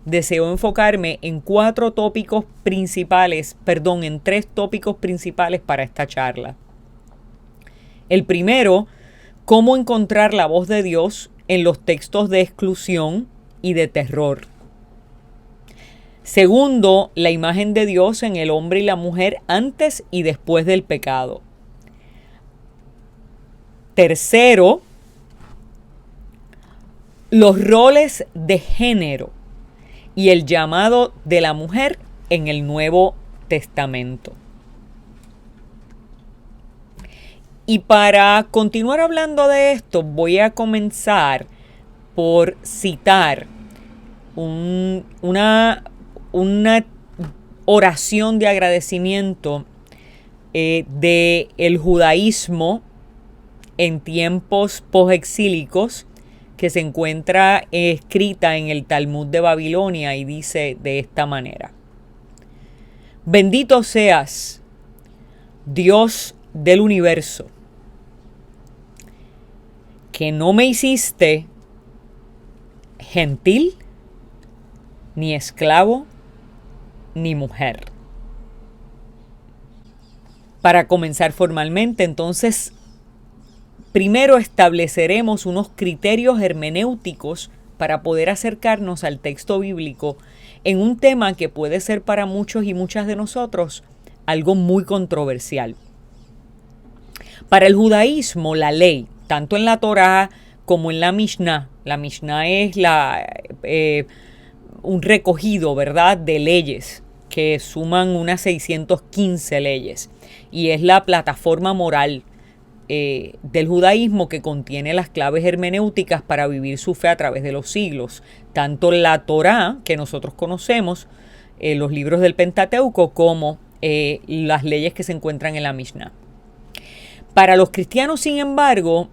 deseo enfocarme en en 3 tópicos principales para esta charla. El primero, cómo encontrar la voz de Dios en los textos de exclusión y de terror. Segundo, la imagen de Dios en el hombre y la mujer antes y después del pecado. Tercero, los roles de género y el llamado de la mujer en el Nuevo Testamento. Y para continuar hablando de esto, voy a comenzar por citar una oración de agradecimiento del judaísmo en tiempos posexílicos, que se encuentra escrita en el Talmud de Babilonia, y dice de esta manera: bendito seas, Dios del universo, que no me hiciste gentil, ni esclavo, ni mujer. Para comenzar formalmente, entonces, primero estableceremos unos criterios hermenéuticos para poder acercarnos al texto bíblico en un tema que puede ser para muchos y muchas de nosotros algo muy controversial. Para el judaísmo, la ley, tanto en la Torá como en la Mishnah es un recogido, ¿verdad?, de leyes que suman unas 615 leyes, y es la plataforma moral del judaísmo que contiene las claves hermenéuticas para vivir su fe a través de los siglos. Tanto la Torá, que nosotros conocemos, los libros del Pentateuco, como las leyes que se encuentran en la Mishnah. Para los cristianos, sin embargo,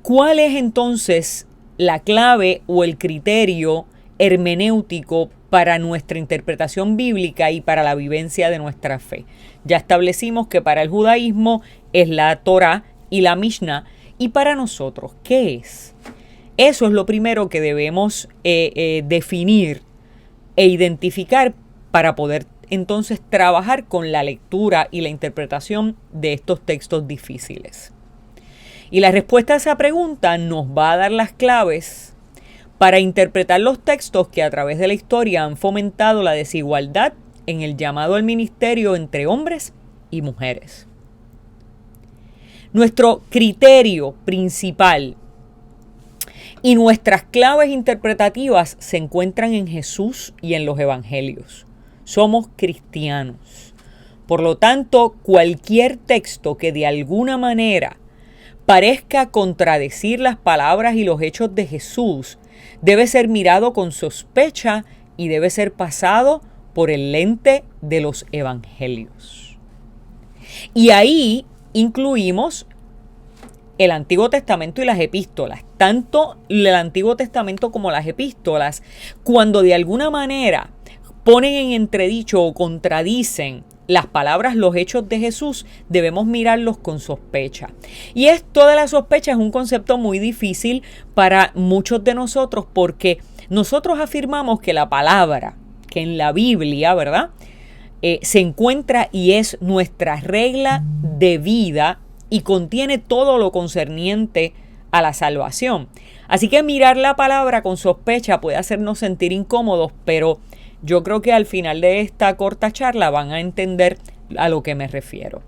¿cuál es entonces la clave o el criterio hermenéutico para nuestra interpretación bíblica y para la vivencia de nuestra fe? Ya establecimos que para el judaísmo es la Torá y la Mishnah, y para nosotros, ¿qué es? Eso es lo primero que debemos definir e identificar para poder entonces trabajar con la lectura y la interpretación de estos textos difíciles. Y la respuesta a esa pregunta nos va a dar las claves para interpretar los textos que a través de la historia han fomentado la desigualdad en el llamado al ministerio entre hombres y mujeres. Nuestro criterio principal y nuestras claves interpretativas se encuentran en Jesús y en los evangelios. Somos cristianos. Por lo tanto, cualquier texto que de alguna manera parezca contradecir las palabras y los hechos de Jesús debe ser mirado con sospecha y debe ser pasado por el lente de los evangelios. Y ahí incluimos el Antiguo Testamento y las epístolas. Tanto el Antiguo Testamento como las epístolas, cuando de alguna manera ponen en entredicho o contradicen las palabras, los hechos de Jesús, debemos mirarlos con sospecha. Y esto de la sospecha es un concepto muy difícil para muchos de nosotros, porque nosotros afirmamos que la palabra, que en la Biblia, ¿verdad?, se encuentra y es nuestra regla de vida y contiene todo lo concerniente a la salvación. Así que mirar la palabra con sospecha puede hacernos sentir incómodos, pero yo creo que al final de esta corta charla van a entender a lo que me refiero.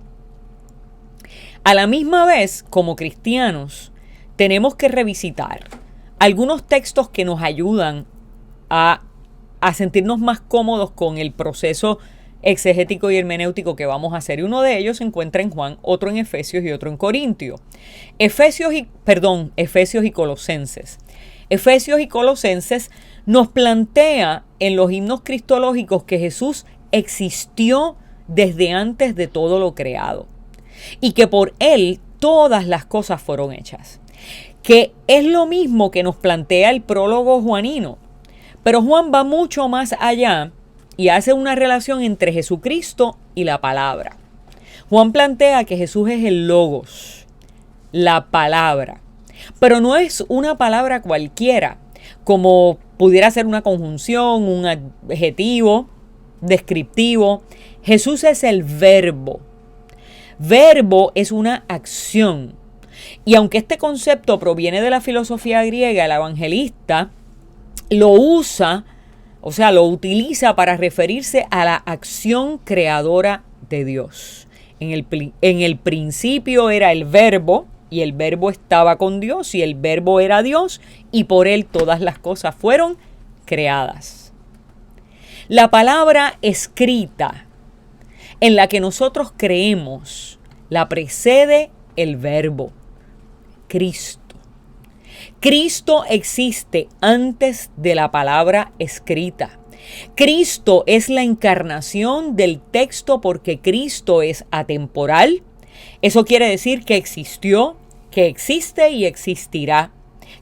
A la misma vez, como cristianos, tenemos que revisitar algunos textos que nos ayudan a sentirnos más cómodos con el proceso exegético y hermenéutico que vamos a hacer. Y uno de ellos se encuentra en Juan, otro en Efesios y otro en Corintios. Efesios y Colosenses. Efesios y Colosenses nos plantea en los himnos cristológicos que Jesús existió desde antes de todo lo creado y que por Él todas las cosas fueron hechas. Que es lo mismo que nos plantea el prólogo juanino. Pero Juan va mucho más allá y hace una relación entre Jesucristo y la palabra. Juan plantea que Jesús es el Logos, la palabra. Pero no es una palabra cualquiera, como Pudiera ser una conjunción, un adjetivo descriptivo. Jesús es el verbo. Verbo es una acción. Y aunque este concepto proviene de la filosofía griega, el evangelista lo usa, o sea, lo utiliza para referirse a la acción creadora de Dios. En el principio era el verbo, y el verbo estaba con Dios, y el verbo era Dios, y por él todas las cosas fueron creadas. La palabra escrita, en la que nosotros creemos, la precede el verbo, Cristo. Cristo existe antes de la palabra escrita. Cristo es la encarnación del texto porque Cristo es atemporal. Eso quiere decir que existió, que existe y existirá.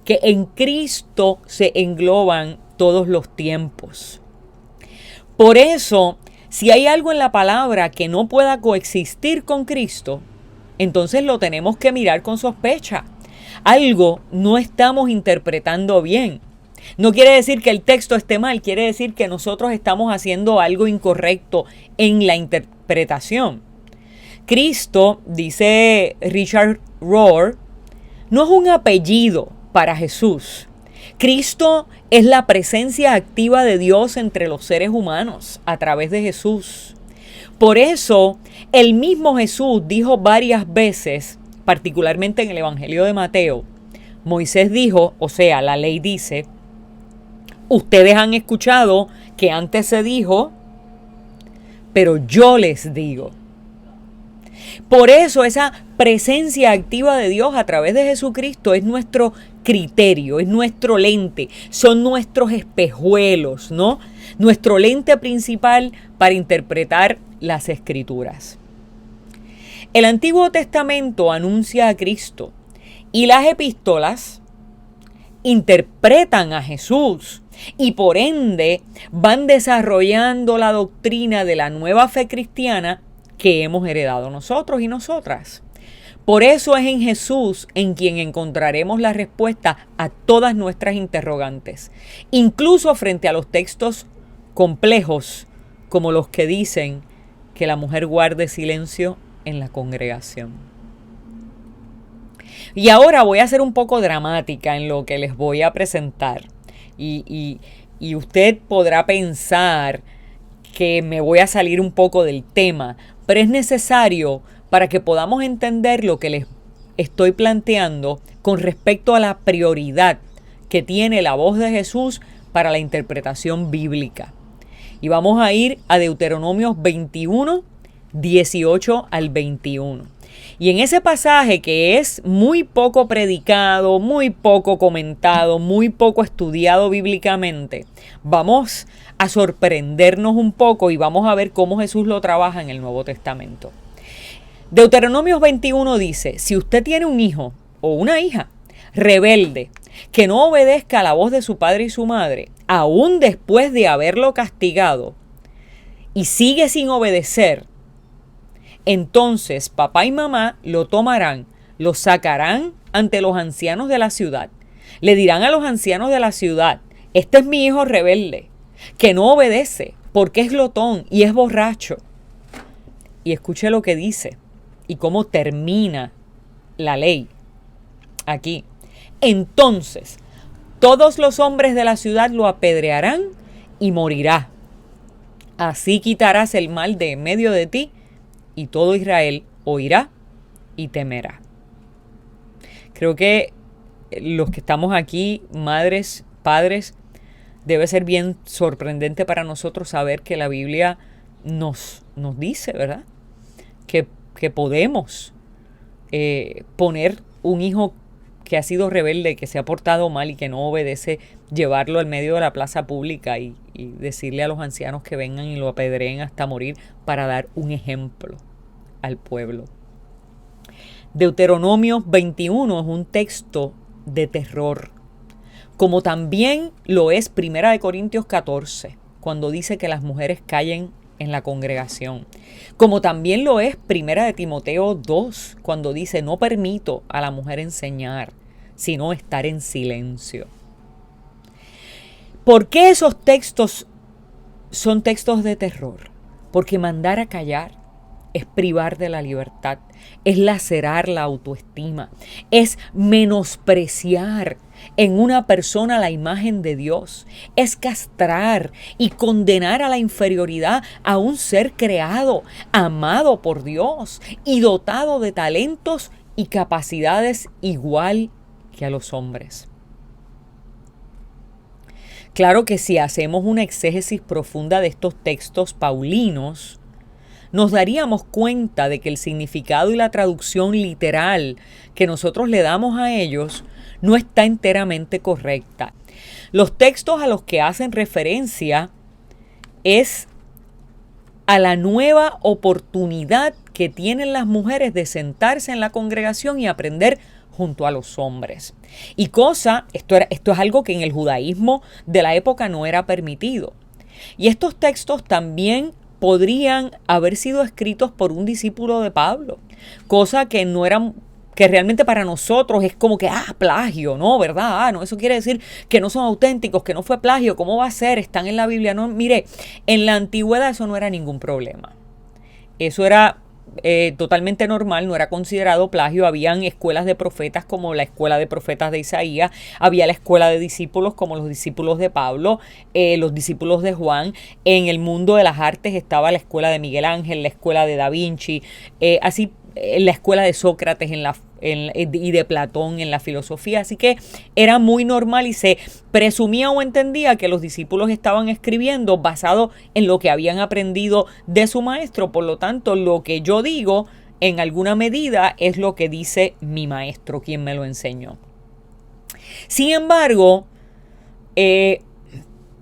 Que en Cristo se engloban todos los tiempos. Por eso, si hay algo en la palabra que no pueda coexistir con Cristo, entonces lo tenemos que mirar con sospecha. Algo no estamos interpretando bien. No quiere decir que el texto esté mal, quiere decir que nosotros estamos haciendo algo incorrecto en la interpretación. Cristo, dice Richard Rohr, no es un apellido para Jesús. Cristo es la presencia activa de Dios entre los seres humanos a través de Jesús. Por eso, el mismo Jesús dijo varias veces, particularmente en el Evangelio de Mateo, Moisés dijo, o sea, la ley dice, ustedes han escuchado que antes se dijo, pero yo les digo. Por eso esa presencia activa de Dios a través de Jesucristo es nuestro criterio, es nuestro lente, son nuestros espejuelos, ¿no? Nuestro lente principal para interpretar las Escrituras. El Antiguo Testamento anuncia a Cristo y las epístolas interpretan a Jesús y por ende van desarrollando la doctrina de la nueva fe cristiana que hemos heredado nosotros y nosotras. Por eso es en Jesús en quien encontraremos la respuesta a todas nuestras interrogantes, incluso frente a los textos complejos como los que dicen que la mujer guarde silencio en la congregación. Y ahora voy a ser un poco dramática en lo que les voy a presentar. Y usted podrá pensar que me voy a salir un poco del tema, pero es necesario para que podamos entender lo que les estoy planteando con respecto a la prioridad que tiene la voz de Jesús para la interpretación bíblica. Y vamos a ir a Deuteronomios 21, 18 al 21. Y en ese pasaje que es muy poco predicado, muy poco comentado, muy poco estudiado bíblicamente, vamos a sorprendernos un poco y vamos a ver cómo Jesús lo trabaja en el Nuevo Testamento. Deuteronomios 21 dice, si usted tiene un hijo o una hija rebelde que no obedezca a la voz de su padre y su madre, aún después de haberlo castigado, y sigue sin obedecer, entonces papá y mamá lo tomarán, lo sacarán ante los ancianos de la ciudad. Le dirán a los ancianos de la ciudad, este es mi hijo rebelde, que no obedece porque es glotón y es borracho. Y escuche lo que dice y cómo termina la ley aquí. Entonces, todos los hombres de la ciudad lo apedrearán y morirá. Así quitarás el mal de en medio de ti y todo Israel oirá y temerá. Creo que los que estamos aquí, madres, padres, debe ser bien sorprendente para nosotros saber que la Biblia nos dice, ¿verdad? Que podemos poner un hijo que ha sido rebelde, que se ha portado mal y que no obedece, llevarlo al medio de la plaza pública y decirle a los ancianos que vengan y lo apedreen hasta morir para dar un ejemplo al pueblo. Deuteronomio 21 es un texto de terror, como también lo es Primera de Corintios 14, cuando dice que las mujeres callen en la congregación, como también lo es Primera de Timoteo 2, cuando dice no permito a la mujer enseñar, sino estar en silencio. ¿Por qué esos textos son textos de terror? Porque mandar a callar es privar de la libertad, es lacerar la autoestima, es menospreciar en una persona la imagen de Dios, es castrar y condenar a la inferioridad a un ser creado, amado por Dios y dotado de talentos y capacidades igual que a los hombres. Claro que si hacemos una exégesis profunda de estos textos paulinos, nos daríamos cuenta de que el significado y la traducción literal que nosotros le damos a ellos no está enteramente correcta. Los textos a los que hacen referencia es a la nueva oportunidad que tienen las mujeres de sentarse en la congregación y aprender junto a los hombres. Y esto es algo que en el judaísmo de la época no era permitido. Y estos textos también podrían haber sido escritos por un discípulo de Pablo, cosa que no eran, que realmente para nosotros es como que, plagio, ¿no? ¿Verdad? No, eso quiere decir que no son auténticos, que no fue plagio, ¿cómo va a ser? Están en la Biblia. No, mire, en la antigüedad eso no era ningún problema. Eso era totalmente normal, no era considerado plagio. Habían escuelas de profetas como la escuela de profetas de Isaías, había la escuela de discípulos como los discípulos de Pablo, los discípulos de Juan. En el mundo de las artes estaba la escuela de Miguel Ángel, la escuela de Da Vinci, así la escuela de Sócrates y de Platón en la filosofía. Así que era muy normal y se presumía o entendía que los discípulos estaban escribiendo basado en lo que habían aprendido de su maestro. Por lo tanto, lo que yo digo en alguna medida es lo que dice mi maestro, quien me lo enseñó. Sin embargo,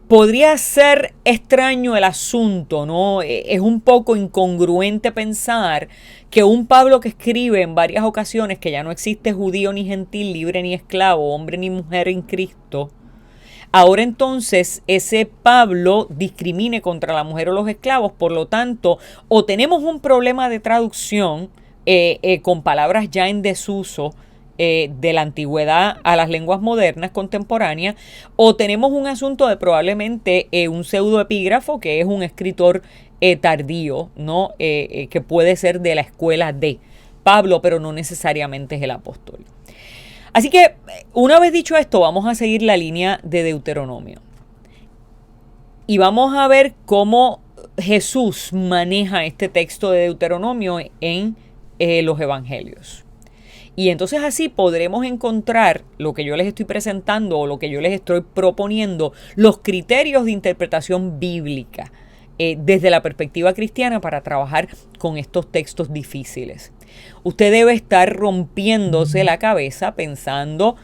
podría ser extraño el asunto, ¿no? Es un poco incongruente pensar que un Pablo que escribe en varias ocasiones que ya no existe judío ni gentil, libre ni esclavo, hombre ni mujer en Cristo, ahora entonces ese Pablo discrimine contra la mujer o los esclavos. Por lo tanto, o tenemos un problema de traducción con palabras ya en desuso, de la antigüedad a las lenguas modernas contemporáneas, o tenemos un asunto de probablemente un pseudoepígrafo que es un escritor tardío, ¿no? Que puede ser de la escuela de Pablo, pero no necesariamente es el apóstol. Así que una vez dicho esto, vamos a seguir la línea de Deuteronomio y vamos a ver cómo Jesús maneja este texto de Deuteronomio en los evangelios. Y entonces así podremos encontrar lo que yo les estoy presentando o lo que yo les estoy proponiendo, los criterios de interpretación bíblica desde la perspectiva cristiana para trabajar con estos textos difíciles. Usted debe estar rompiéndose la cabeza pensando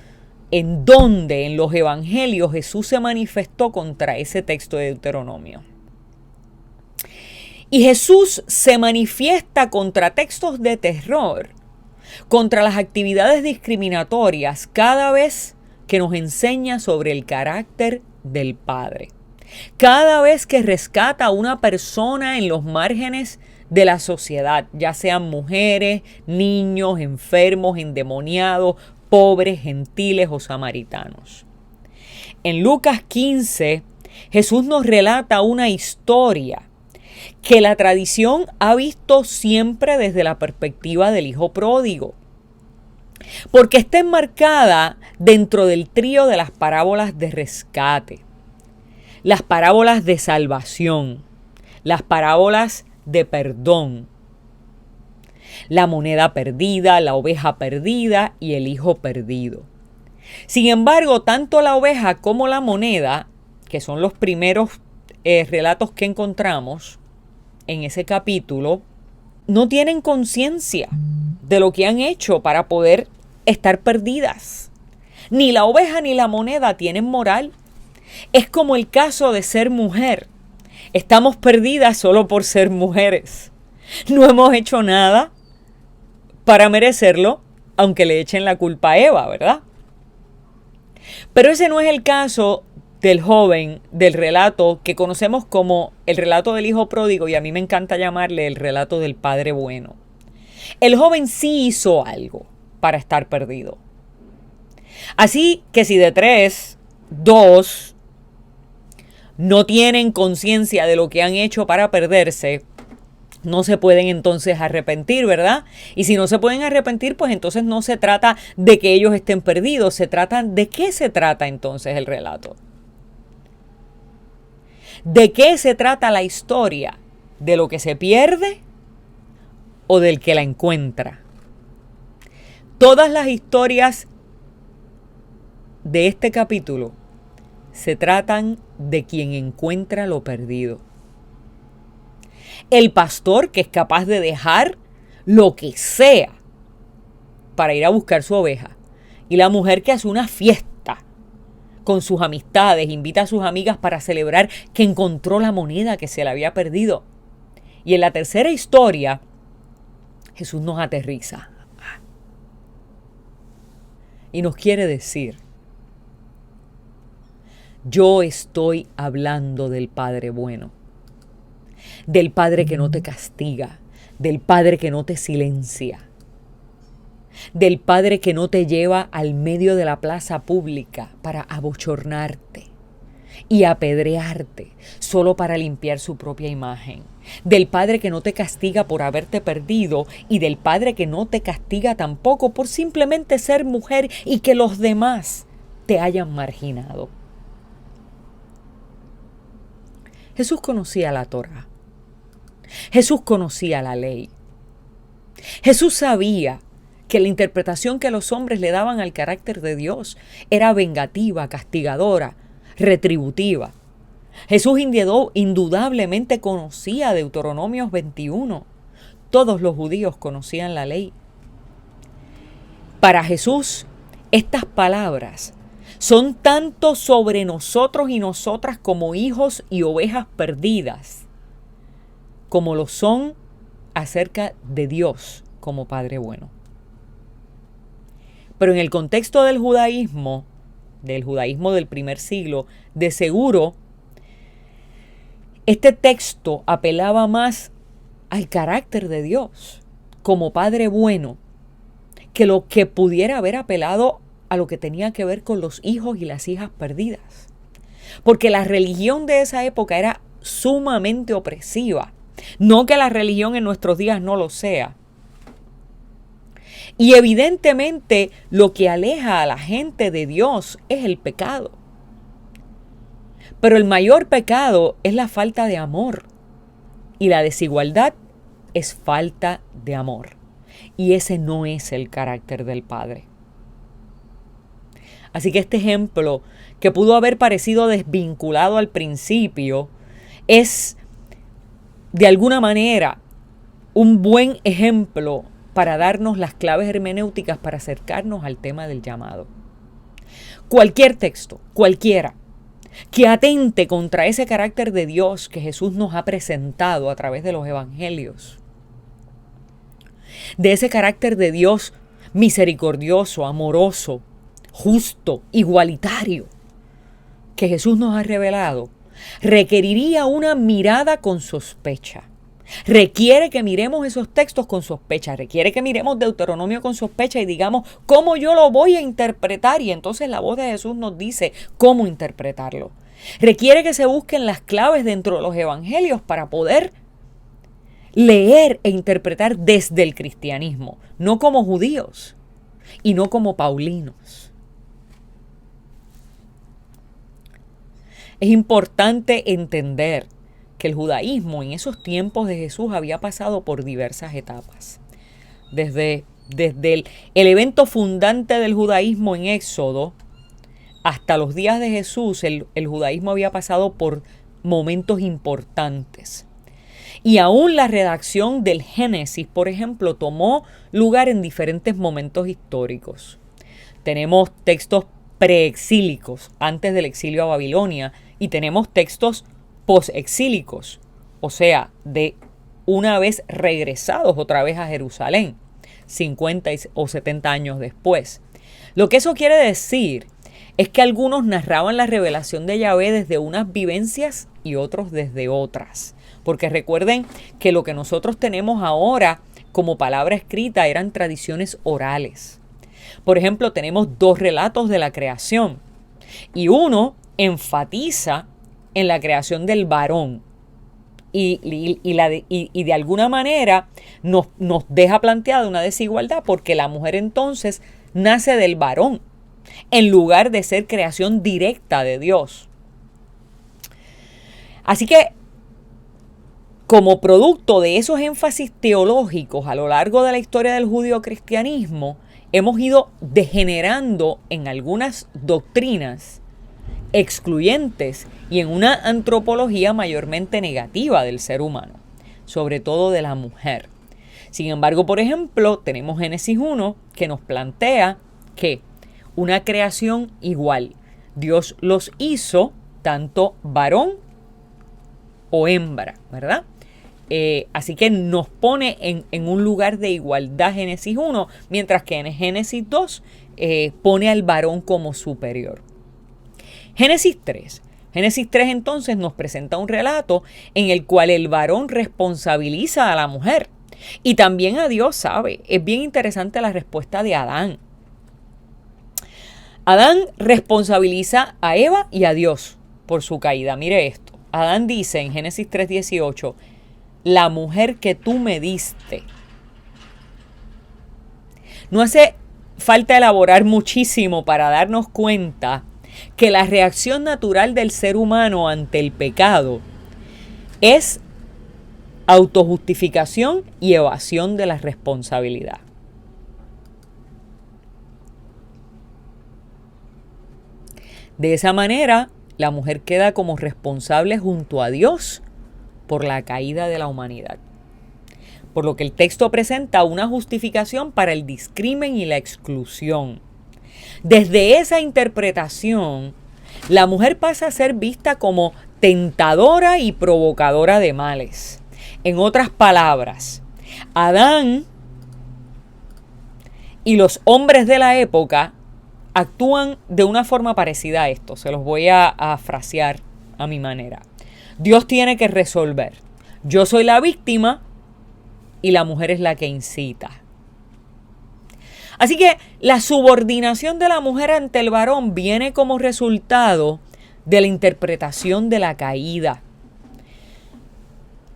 en dónde en los evangelios Jesús se manifestó contra ese texto de Deuteronomio. Y Jesús se manifiesta contra textos de terror, contra las actividades discriminatorias, cada vez que nos enseña sobre el carácter del Padre. Cada vez que rescata a una persona en los márgenes de la sociedad, ya sean mujeres, niños, enfermos, endemoniados, pobres, gentiles o samaritanos. En Lucas 15, Jesús nos relata una historia que la tradición ha visto siempre desde la perspectiva del hijo pródigo, porque está enmarcada dentro del trío de las parábolas de rescate, las parábolas de salvación, las parábolas de perdón, la moneda perdida, la oveja perdida y el hijo perdido. Sin embargo, tanto la oveja como la moneda, que son los primeros relatos que encontramos en ese capítulo, no tienen conciencia de lo que han hecho para poder estar perdidas. Ni la oveja ni la moneda tienen moral. Es como el caso de ser mujer. Estamos perdidas solo por ser mujeres. No hemos hecho nada para merecerlo, aunque le echen la culpa a Eva, ¿verdad? Pero ese no es el caso del joven, del relato que conocemos como el relato del hijo pródigo, y a mí me encanta llamarle el relato del padre bueno. El joven sí hizo algo para estar perdido. Así que si de 3, 2 no tienen conciencia de lo que han hecho para perderse, no se pueden entonces arrepentir, ¿verdad? Y si no se pueden arrepentir, pues entonces no se trata de que ellos estén perdidos, se trata de qué se trata entonces el relato. ¿De qué se trata la historia? ¿De lo que se pierde o del que la encuentra? Todas las historias de este capítulo se tratan de quien encuentra lo perdido. El pastor que es capaz de dejar lo que sea para ir a buscar su oveja. Y la mujer que hace una fiesta con sus amistades, invita a sus amigas para celebrar que encontró la moneda que se le había perdido. Y en la tercera historia, Jesús nos aterriza y nos quiere decir: yo estoy hablando del Padre bueno, del Padre que no te castiga, del Padre que no te silencia, del Padre que no te lleva al medio de la plaza pública para abochornarte y apedrearte solo para limpiar su propia imagen, del Padre que no te castiga por haberte perdido y del Padre que no te castiga tampoco por simplemente ser mujer y que los demás te hayan marginado. Jesús conocía la Torá. Jesús conocía la ley. Jesús sabía que la interpretación que los hombres le daban al carácter de Dios era vengativa, castigadora, retributiva. Jesús indudablemente conocía Deuteronomios 21. Todos los judíos conocían la ley. Para Jesús, estas palabras son tanto sobre nosotros y nosotras como hijos y ovejas perdidas, como lo son acerca de Dios como Padre bueno. Pero en el contexto del judaísmo del primer siglo, de seguro, este texto apelaba más al carácter de Dios como Padre bueno que lo que pudiera haber apelado a lo que tenía que ver con los hijos y las hijas perdidas. Porque la religión de esa época era sumamente opresiva. No que la religión en nuestros días no lo sea. Y evidentemente lo que aleja a la gente de Dios es el pecado. Pero el mayor pecado es la falta de amor. Y la desigualdad es falta de amor. Y ese no es el carácter del Padre. Así que este ejemplo, que pudo haber parecido desvinculado al principio, es de alguna manera un buen ejemplo para darnos las claves hermenéuticas para acercarnos al tema del llamado. Cualquier texto, cualquiera, que atente contra ese carácter de Dios que Jesús nos ha presentado a través de los evangelios, de ese carácter de Dios misericordioso, amoroso, justo, igualitario, que Jesús nos ha revelado, requeriría una mirada con sospecha. Requiere que miremos esos textos con sospecha, requiere que miremos Deuteronomio con sospecha y digamos cómo yo lo voy a interpretar, y entonces la voz de Jesús nos dice cómo interpretarlo. Requiere que se busquen las claves dentro de los evangelios para poder leer e interpretar desde el cristianismo, no como judíos y no como paulinos. Es importante entender que el judaísmo en esos tiempos de Jesús había pasado por diversas etapas. Desde el evento fundante del judaísmo en Éxodo hasta los días de Jesús, el judaísmo había pasado por momentos importantes. Y aún la redacción del Génesis, por ejemplo, tomó lugar en diferentes momentos históricos. Tenemos textos preexílicos, antes del exilio a Babilonia, y tenemos textos posexílicos, o sea, de una vez regresados otra vez a Jerusalén, 50 o 70 años después. Lo que eso quiere decir es que algunos narraban la revelación de Yahvé desde unas vivencias y otros desde otras. Porque recuerden que lo que nosotros tenemos ahora como palabra escrita eran tradiciones orales. Por ejemplo, tenemos 2 relatos de la creación y uno enfatiza en la creación del varón. Y de alguna manera nos deja planteada una desigualdad, porque la mujer entonces nace del varón en lugar de ser creación directa de Dios. Así que, como producto de esos énfasis teológicos a lo largo de la historia del judeocristianismo, hemos ido degenerando en algunas doctrinas excluyentes y en una antropología mayormente negativa del ser humano, sobre todo de la mujer. Sin embargo, por ejemplo, tenemos Génesis 1 que nos plantea que una creación igual, Dios los hizo tanto varón o hembra, ¿verdad? Así que nos pone en un lugar de igualdad Génesis 1, mientras que en Génesis 2 pone al varón como superior. Génesis 3 entonces nos presenta un relato en el cual el varón responsabiliza a la mujer y también a Dios, ¿sabe? Es bien interesante la respuesta de Adán. Adán responsabiliza a Eva y a Dios por su caída. Mire esto. Adán dice en Génesis 3:18, la mujer que tú me diste. No hace falta elaborar muchísimo para darnos cuenta que la reacción natural del ser humano ante el pecado es autojustificación y evasión de la responsabilidad. De esa manera, la mujer queda como responsable junto a Dios por la caída de la humanidad. Por lo que el texto presenta una justificación para el discrimen y la exclusión. Desde esa interpretación, la mujer pasa a ser vista como tentadora y provocadora de males. En otras palabras, Adán y los hombres de la época actúan de una forma parecida a esto. Se los voy a frasear a mi manera. Dios tiene que resolver. Yo soy la víctima y la mujer es la que incita. Así que la subordinación de la mujer ante el varón viene como resultado de la interpretación de la caída.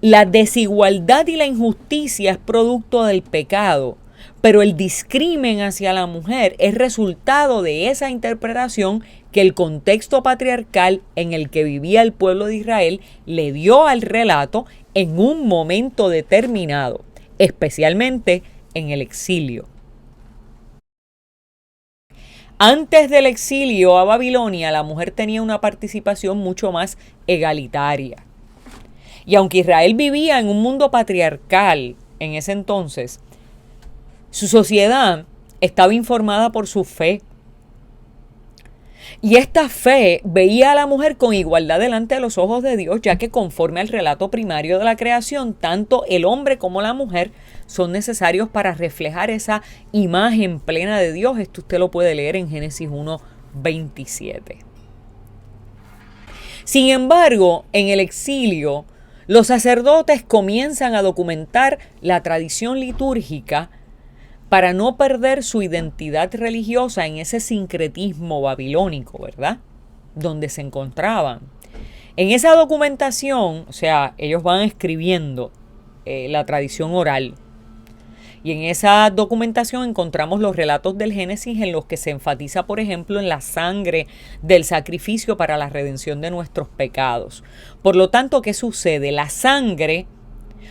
La desigualdad y la injusticia es producto del pecado, pero el discrimen hacia la mujer es resultado de esa interpretación que el contexto patriarcal en el que vivía el pueblo de Israel le dio al relato en un momento determinado, especialmente en el exilio. Antes del exilio a Babilonia, la mujer tenía una participación mucho más egalitaria. Y aunque Israel vivía en un mundo patriarcal en ese entonces, su sociedad estaba informada por su fe. Y esta fe veía a la mujer con igualdad delante de los ojos de Dios, ya que conforme al relato primario de la creación, tanto el hombre como la mujer son necesarios para reflejar esa imagen plena de Dios. Esto usted lo puede leer en Génesis 1:27. Sin embargo, en el exilio, los sacerdotes comienzan a documentar la tradición litúrgica para no perder su identidad religiosa en ese sincretismo babilónico, ¿verdad? Donde se encontraban. En esa documentación, o sea, ellos van escribiendo la tradición oral. Y en esa documentación encontramos los relatos del Génesis en los que se enfatiza, por ejemplo, en la sangre del sacrificio para la redención de nuestros pecados. Por lo tanto, ¿qué sucede? La sangre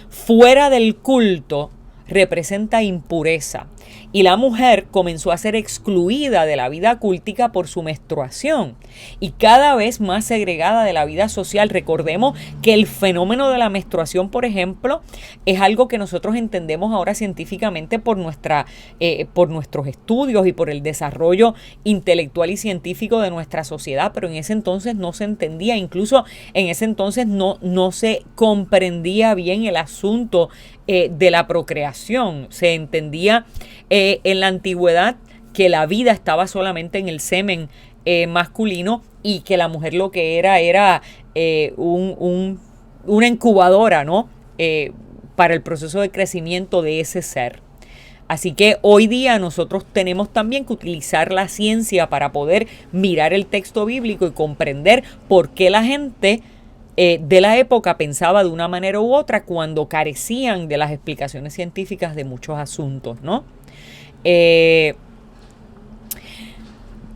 fuera del culto representa impureza y la mujer comenzó a ser excluida de la vida cultica por su menstruación y cada vez más segregada de la vida social. Recordemos que el fenómeno de la menstruación, por ejemplo, es algo que nosotros entendemos ahora científicamente por nuestros estudios y por el desarrollo intelectual y científico de nuestra sociedad, pero en ese entonces no se entendía, incluso en ese entonces no se comprendía bien el asunto de la procreación. Se entendía en la antigüedad que la vida estaba solamente en el semen masculino y que la mujer lo que era una incubadora, ¿no? Para el proceso de crecimiento de ese ser. Así que hoy día nosotros tenemos también que utilizar la ciencia para poder mirar el texto bíblico y comprender por qué la gente de la época pensaba de una manera u otra cuando carecían de las explicaciones científicas de muchos asuntos, ¿no?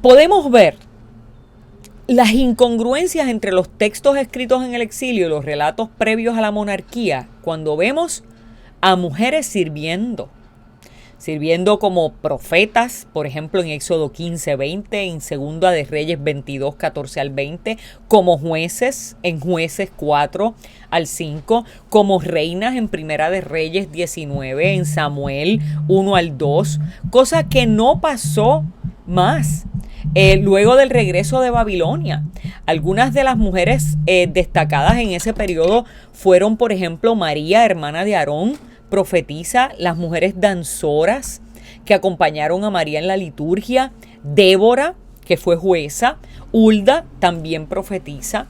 Podemos ver las incongruencias entre los textos escritos en el exilio y los relatos previos a la monarquía cuando vemos a mujeres sirviendo como profetas, por ejemplo en Éxodo 15:20, en Segunda de Reyes 22:14-20, como jueces en Jueces 4-5, como reinas en Primera de Reyes 19, en Samuel 1-2, cosa que no pasó más luego del regreso de Babilonia. Algunas de las mujeres destacadas en ese periodo fueron, por ejemplo, María, hermana de Aarón, profetiza, las mujeres danzoras que acompañaron a María en la liturgia, Débora, que fue jueza, Hulda también profetiza.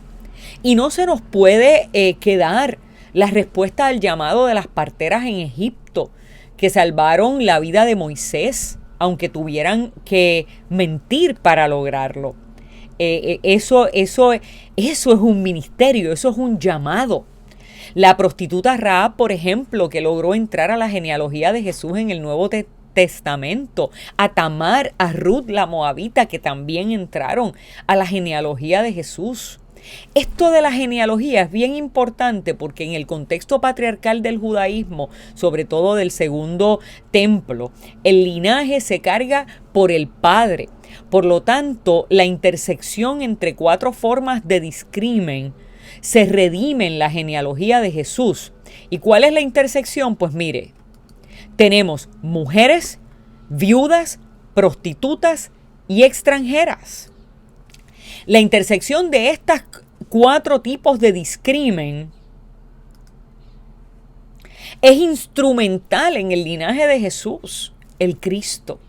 Y no se nos puede quedar la respuesta al llamado de las parteras en Egipto, que salvaron la vida de Moisés, aunque tuvieran que mentir para lograrlo. Eso es un ministerio, eso es un llamado. La prostituta Rahab, por ejemplo, que logró entrar a la genealogía de Jesús en el Nuevo Testamento, a Tamar, a Ruth la Moabita, que también entraron a la genealogía de Jesús. Esto de la genealogía es bien importante porque en el contexto patriarcal del judaísmo, sobre todo del segundo templo, el linaje se carga por el padre. Por lo tanto, la intersección entre 4 formas de discrimen se redime en la genealogía de Jesús. ¿Y cuál es la intersección? Pues mire, tenemos mujeres, viudas, prostitutas y extranjeras. La intersección de estas 4 tipos de discrimen es instrumental en el linaje de Jesús, el Cristo.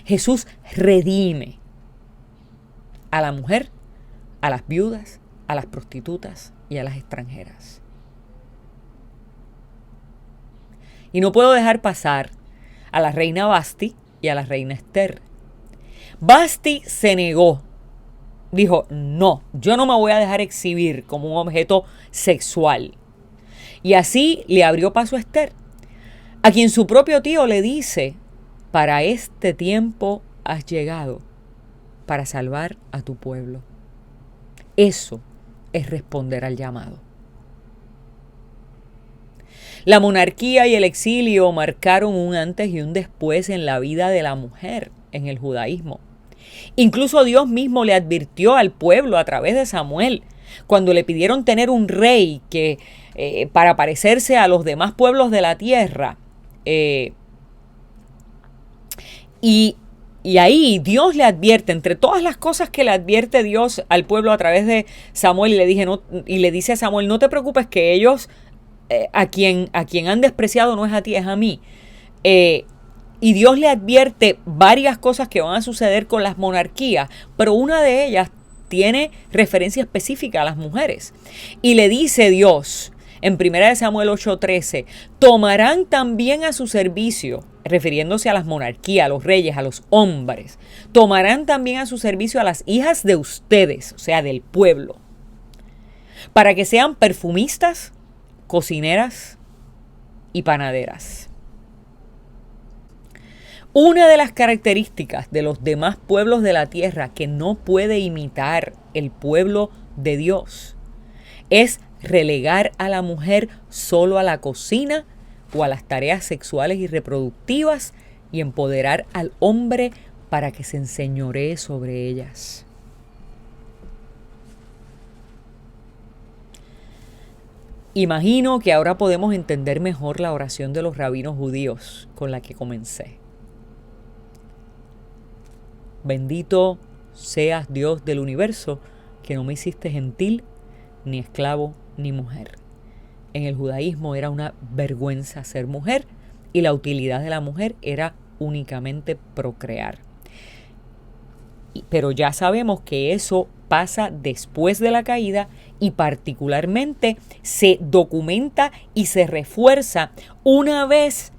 Jesús redime a la mujer, a las viudas, a las prostitutas y a las extranjeras. Y no puedo dejar pasar a la reina Vasti y a la reina Esther. Vasti se negó. Dijo, no, yo no me voy a dejar exhibir como un objeto sexual. Y así le abrió paso a Esther, a quien su propio tío le dice, para este tiempo has llegado para salvar a tu pueblo. Eso es responder al llamado. La monarquía y el exilio marcaron un antes y un después en la vida de la mujer en el judaísmo. Incluso Dios mismo le advirtió al pueblo a través de Samuel, cuando le pidieron tener un rey que para parecerse a los demás pueblos de la tierra. Y ahí Dios le advierte, entre todas las cosas que le advierte Dios al pueblo a través de Samuel, y le dice a Samuel, no te preocupes que ellos, a quien han despreciado no es a ti, es a mí. Y Dios le advierte varias cosas que van a suceder con las monarquías, pero una de ellas tiene referencia específica a las mujeres. Y le dice Dios, en 1 Samuel 8:13, tomarán también a su servicio, refiriéndose a las monarquías, a los reyes, a los hombres, tomarán también a su servicio a las hijas de ustedes, o sea, del pueblo, para que sean perfumistas, cocineras y panaderas. Una de las características de los demás pueblos de la tierra que no puede imitar el pueblo de Dios es relegar a la mujer solo a la cocina o a las tareas sexuales y reproductivas y empoderar al hombre para que se enseñoree sobre ellas. Imagino que ahora podemos entender mejor la oración de los rabinos judíos con la que comencé. Bendito seas Dios del universo, que no me hiciste gentil, ni esclavo, ni mujer. En el judaísmo era una vergüenza ser mujer y la utilidad de la mujer era únicamente procrear. Pero ya sabemos que eso pasa después de la caída y particularmente se documenta y se refuerza una vez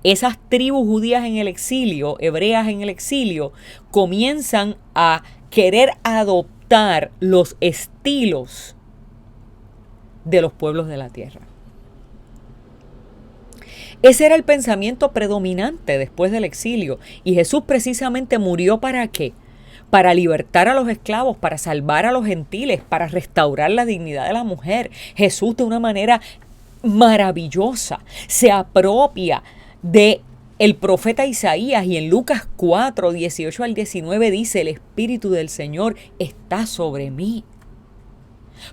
esas tribus judías en el exilio, hebreas en el exilio, comienzan a querer adoptar adoptar los estilos de los pueblos de la tierra. Ese era el pensamiento predominante después del exilio. Y Jesús precisamente murió ¿para qué? Para libertar a los esclavos, para salvar a los gentiles, para restaurar la dignidad de la mujer. Jesús, de una manera maravillosa, se apropia de el profeta Isaías, y en Lucas 4, 18 al 19 dice: el Espíritu del Señor está sobre mí,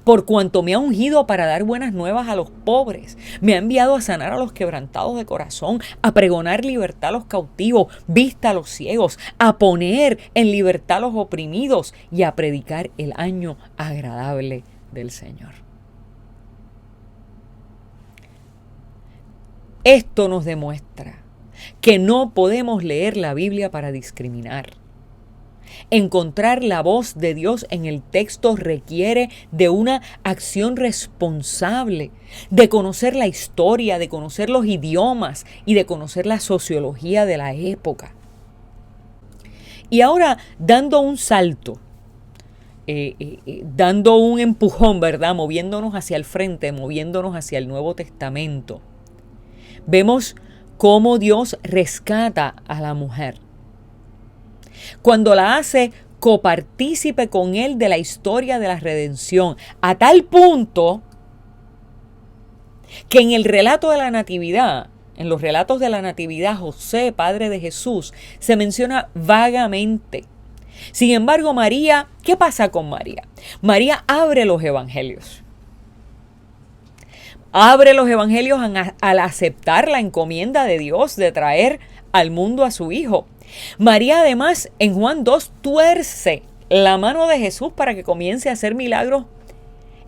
por cuanto me ha ungido para dar buenas nuevas a los pobres, me ha enviado a sanar a los quebrantados de corazón, a pregonar libertad a los cautivos, vista a los ciegos, a poner en libertad a los oprimidos y a predicar el año agradable del Señor. Esto nos demuestra que no podemos leer la Biblia para discriminar. Encontrar la voz de Dios en el texto requiere de una acción responsable, de conocer la historia, de conocer los idiomas y de conocer la sociología de la época. Y ahora, dando un salto, dando un empujón, ¿verdad? Moviéndonos hacia el frente, moviéndonos hacia el Nuevo Testamento, vemos cómo Dios rescata a la mujer cuando la hace copartícipe con Él de la historia de la redención, a tal punto que en el relato de la Natividad, en los relatos de la Natividad, José, padre de Jesús, se menciona vagamente. Sin embargo, María, ¿qué pasa con María? María abre los evangelios. Abre los evangelios al aceptar la encomienda de Dios de traer al mundo a su Hijo. María, además, en Juan 2 tuerce la mano de Jesús para que comience a hacer milagros.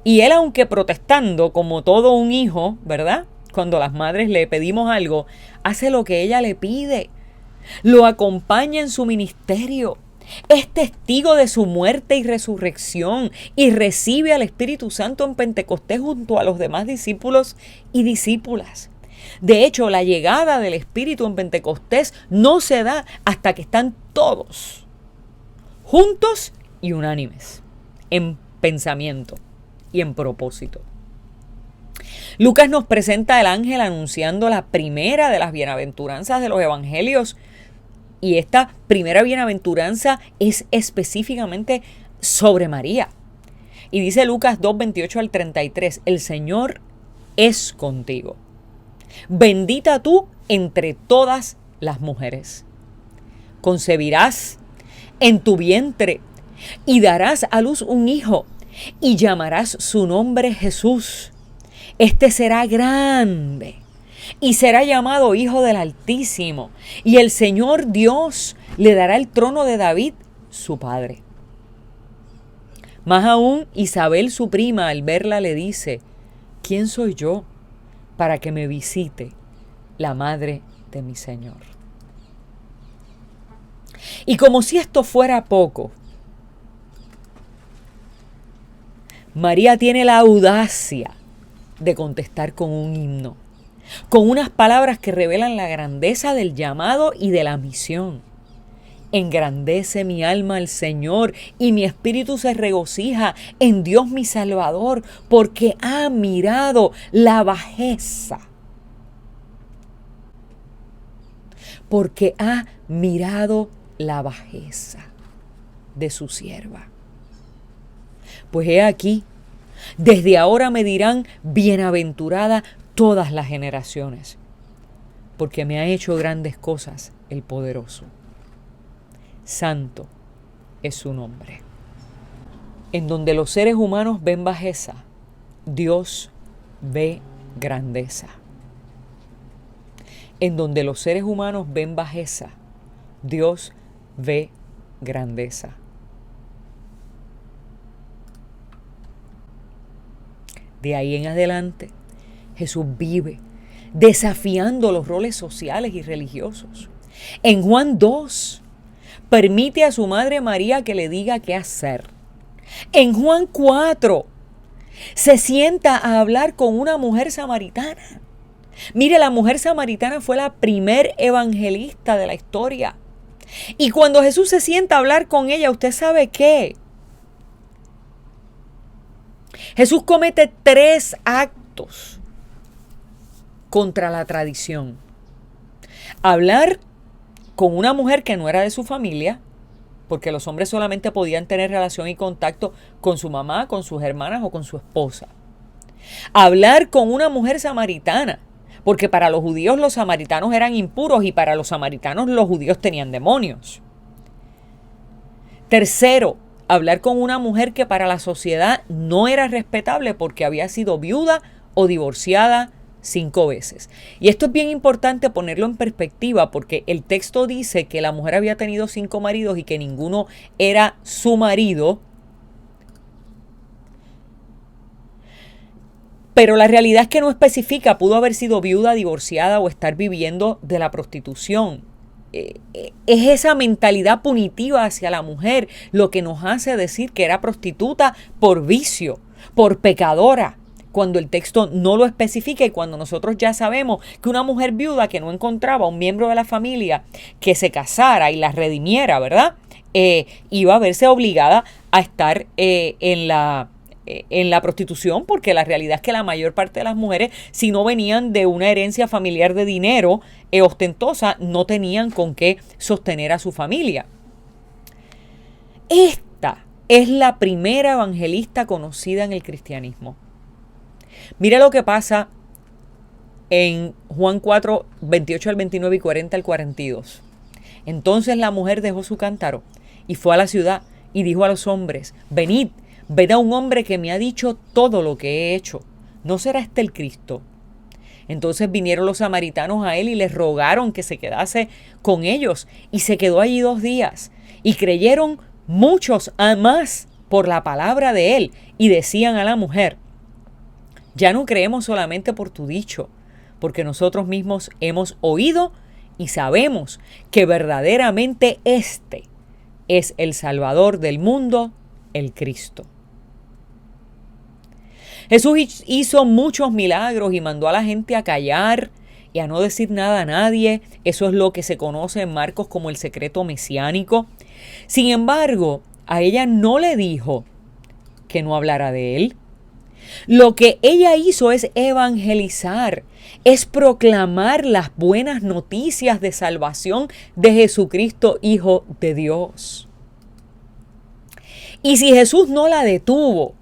Y él, aunque protestando como todo un hijo, ¿verdad? Cuando las madres le pedimos algo, hace lo que ella le pide. Lo acompaña en su ministerio. Es testigo de su muerte y resurrección y recibe al Espíritu Santo en Pentecostés junto a los demás discípulos y discípulas. De hecho, la llegada del Espíritu en Pentecostés no se da hasta que están todos juntos y unánimes en pensamiento y en propósito. Lucas nos presenta al ángel anunciando la primera de las bienaventuranzas de los evangelios. Y esta primera bienaventuranza es específicamente sobre María. Y dice Lucas 2, 28 al 33, el Señor es contigo. Bendita tú entre todas las mujeres. Concebirás en tu vientre y darás a luz un hijo y llamarás su nombre Jesús. Este será grande y será llamado Hijo del Altísimo, y el Señor Dios le dará el trono de David, su padre. Más aún, Isabel, su prima, al verla le dice: ¿quién soy yo para que me visite la madre de mi Señor? Y como si esto fuera poco, María tiene la audacia de contestar con un himno, con unas palabras que revelan la grandeza del llamado y de la misión. Engrandece mi alma al Señor y mi espíritu se regocija en Dios mi Salvador, porque ha mirado la bajeza. Porque ha mirado la bajeza de su sierva. Pues he aquí, desde ahora me dirán bienaventurada todas las generaciones, porque me ha hecho grandes cosas el poderoso. Santo es su nombre. En donde los seres humanos ven bajeza, Dios ve grandeza. En donde los seres humanos ven bajeza, Dios ve grandeza. De ahí en adelante, Jesús vive desafiando los roles sociales y religiosos. En Juan 2, permite a su madre María que le diga qué hacer. En Juan 4, se sienta a hablar con una mujer samaritana. Mire, la mujer samaritana fue la primer evangelista de la historia. Y cuando Jesús se sienta a hablar con ella, ¿usted sabe qué? Jesús comete 3 actos contra la tradición. Hablar con una mujer que no era de su familia, porque los hombres solamente podían tener relación y contacto con su mamá, con sus hermanas o con su esposa. Hablar con una mujer samaritana, porque para los judíos los samaritanos eran impuros y para los samaritanos los judíos tenían demonios. Tercero, hablar con una mujer que para la sociedad no era respetable porque había sido viuda o divorciada 5 veces. Y esto es bien importante ponerlo en perspectiva porque el texto dice que la mujer había tenido 5 maridos y que ninguno era su marido. Pero la realidad es que no especifica, pudo haber sido viuda, divorciada o estar viviendo de la prostitución. Es esa mentalidad punitiva hacia la mujer lo que nos hace decir que era prostituta por vicio, por pecadora, cuando el texto no lo especifica y cuando nosotros ya sabemos que una mujer viuda que no encontraba a un miembro de la familia que se casara y la redimiera, ¿verdad? Iba a verse obligada a estar en la prostitución, porque la realidad es que la mayor parte de las mujeres, si no venían de una herencia familiar de dinero ostentosa, no tenían con qué sostener a su familia. Esta es la primera evangelista conocida en el cristianismo. Mira lo que pasa en Juan 4, 28 al 29 y 40 al 42. Entonces la mujer dejó su cántaro y fue a la ciudad y dijo a los hombres: venid, ved a un hombre que me ha dicho todo lo que he hecho. ¿No será este el Cristo? Entonces vinieron los samaritanos a él y les rogaron que se quedase con ellos. Y se quedó allí 2 días. Y creyeron muchos más por la palabra de él. Y decían a la mujer: ya no creemos solamente por tu dicho, porque nosotros mismos hemos oído y sabemos que verdaderamente este es el Salvador del mundo, el Cristo. Jesús hizo muchos milagros y mandó a la gente a callar y a no decir nada a nadie. Eso es lo que se conoce en Marcos como el secreto mesiánico. Sin embargo, a ella no le dijo que no hablara de él. Lo que ella hizo es evangelizar, es proclamar las buenas noticias de salvación de Jesucristo, Hijo de Dios. Y si Jesús no la detuvo,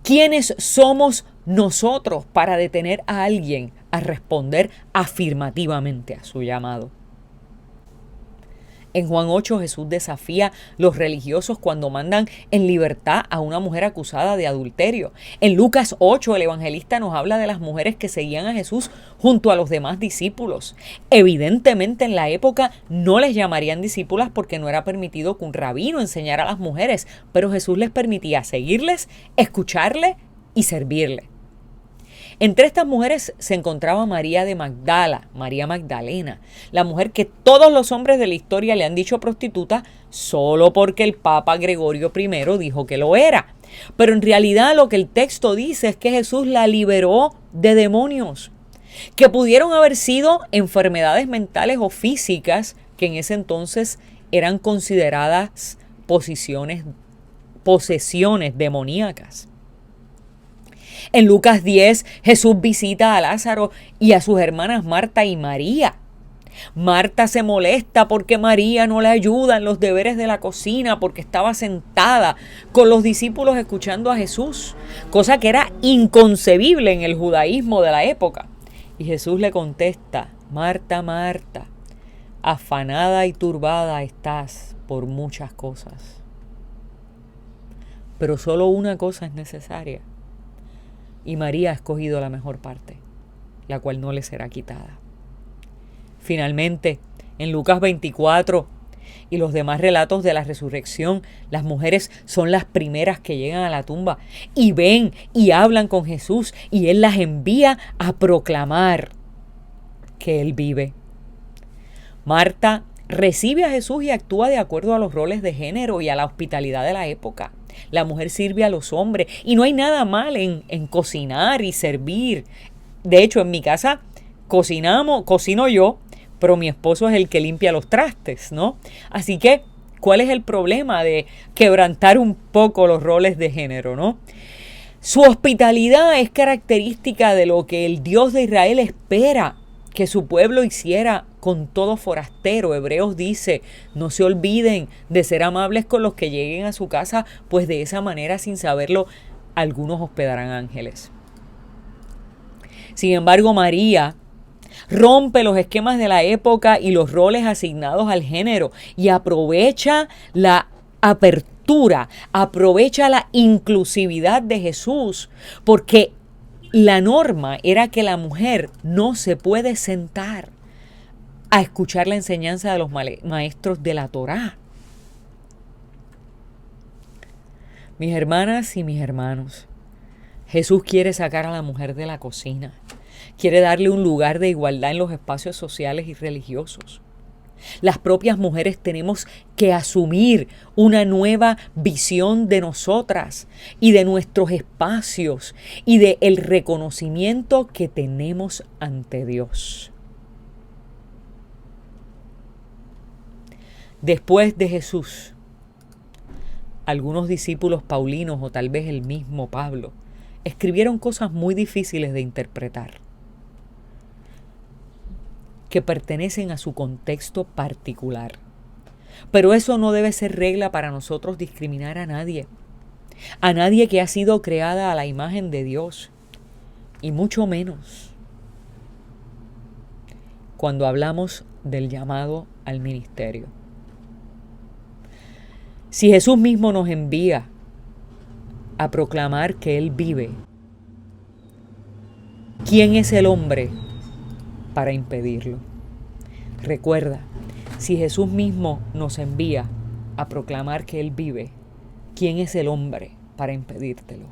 ¿quiénes somos nosotros para detener a alguien a responder afirmativamente a su llamado? En Juan 8 Jesús desafía a los religiosos cuando mandan en libertad a una mujer acusada de adulterio. En Lucas 8 el evangelista nos habla de las mujeres que seguían a Jesús junto a los demás discípulos. Evidentemente en la época no les llamarían discípulas porque no era permitido que un rabino enseñara a las mujeres, pero Jesús les permitía seguirles, escucharles y servirles. Entre estas mujeres se encontraba María de Magdala, María Magdalena, la mujer que todos los hombres de la historia le han dicho prostituta solo porque el Papa Gregorio I dijo que lo era. Pero en realidad lo que el texto dice es que Jesús la liberó de demonios, que pudieron haber sido enfermedades mentales o físicas que en ese entonces eran consideradas posesiones demoníacas. En Lucas 10, Jesús visita a Lázaro y a sus hermanas Marta y María. Marta se molesta porque María no le ayuda en los deberes de la cocina porque estaba sentada con los discípulos escuchando a Jesús, cosa que era inconcebible en el judaísmo de la época. Y Jesús le contesta: Marta, Marta, afanada y turbada estás por muchas cosas, pero solo una cosa es necesaria. Y María ha escogido la mejor parte, la cual no le será quitada. Finalmente, en Lucas 24 y los demás relatos de la resurrección, las mujeres son las primeras que llegan a la tumba y ven y hablan con Jesús y Él las envía a proclamar que Él vive. Marta recibe a Jesús y actúa de acuerdo a los roles de género y a la hospitalidad de la época. La mujer sirve a los hombres y no hay nada mal en cocinar y servir. De hecho, en mi casa cocino yo, pero mi esposo es el que limpia los trastes, ¿no? Así que, ¿cuál es el problema de quebrantar un poco los roles de género, no? Su hospitalidad es característica de lo que el Dios de Israel espera que su pueblo hiciera con todo forastero. Hebreos dice, no se olviden de ser amables con los que lleguen a su casa, pues de esa manera, sin saberlo, algunos hospedarán ángeles. Sin embargo, María rompe los esquemas de la época y los roles asignados al género y aprovecha la apertura, aprovecha la inclusividad de Jesús, porque la norma era que la mujer no se puede sentar a escuchar la enseñanza de los maestros de la Torá. Mis hermanas y mis hermanos, Jesús quiere sacar a la mujer de la cocina, quiere darle un lugar de igualdad en los espacios sociales y religiosos. Las propias mujeres tenemos que asumir una nueva visión de nosotras y de nuestros espacios y de el reconocimiento que tenemos ante Dios. Después de Jesús, algunos discípulos paulinos o tal vez el mismo Pablo escribieron cosas muy difíciles de interpretar, que pertenecen a su contexto particular. Pero eso no debe ser regla para nosotros discriminar a nadie que ha sido creada a la imagen de Dios, y mucho menos cuando hablamos del llamado al ministerio. Si Jesús mismo nos envía a proclamar que Él vive, ¿quién es el hombre para impedirlo? Recuerda, si Jesús mismo nos envía a proclamar que Él vive, ¿quién es el hombre para impedírtelo?